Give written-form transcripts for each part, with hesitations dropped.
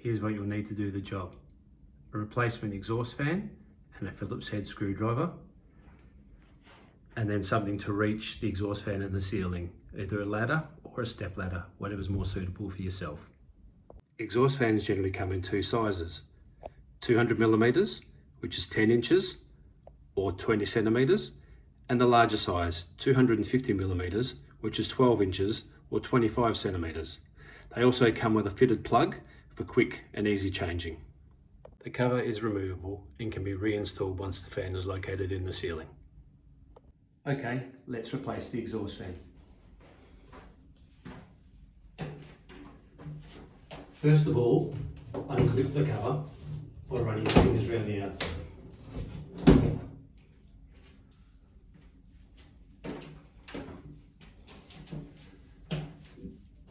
here's what you'll need to do the job. A replacement exhaust fan and a Phillips head screwdriver, and then something to reach the exhaust fan in the ceiling, either a ladder or a step ladder, whatever's more suitable for yourself. Exhaust fans generally come in two sizes, 200mm, which is 10 inches, or 20 centimeters, and the larger size, 250mm, which is 12 inches, or 25 centimeters. They also come with a fitted plug for quick and easy changing. The cover is removable and can be reinstalled once the fan is located in the ceiling. Okay, let's replace the exhaust fan. First of all, unclip the cover by running your fingers around the outside.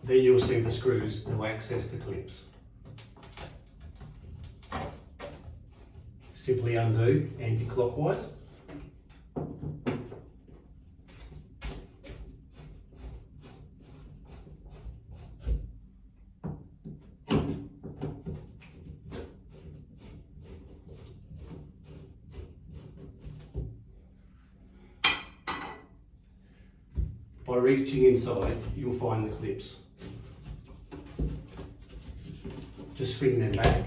Then you'll see the screws to access the clips. Simply undo anti-clockwise. By reaching inside, you'll find the clips. Just swing them back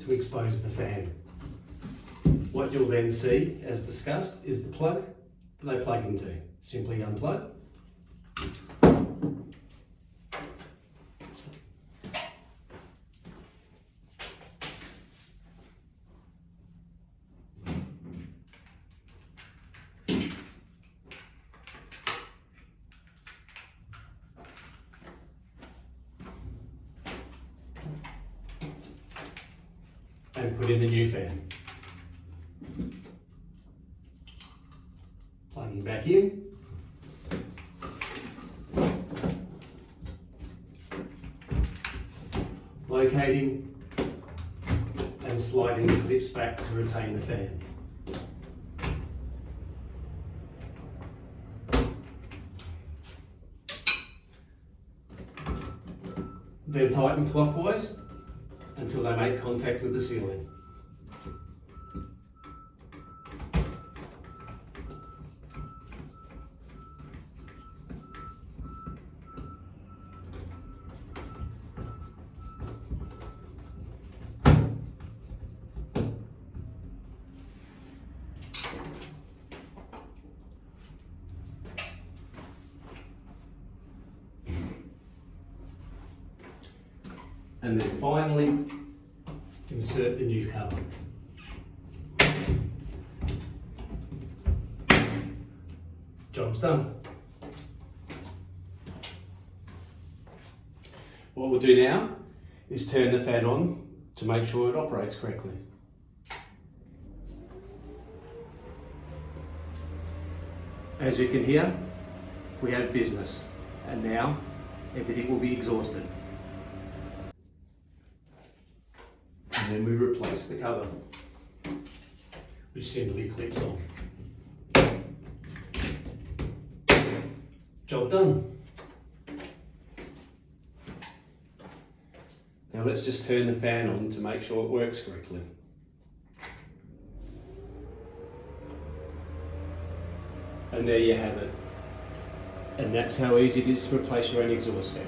to expose the fan. What you'll then see, as discussed, is the plug that they plug into. Simply unplug. And put in the new fan. Plugging back in. Locating and sliding the clips back to retain the fan. Then tighten clockwise until they make contact with the ceiling. And then finally, insert the new cover. Job's done. What we'll do now is turn the fan on to make sure it operates correctly. As you can hear, we have business, and now everything will be exhausted. And then we replace the cover, which simply clips on. Job done. Now let's just turn the fan on to make sure it works correctly. And there you have it. And that's how easy it is to replace your own exhaust fan.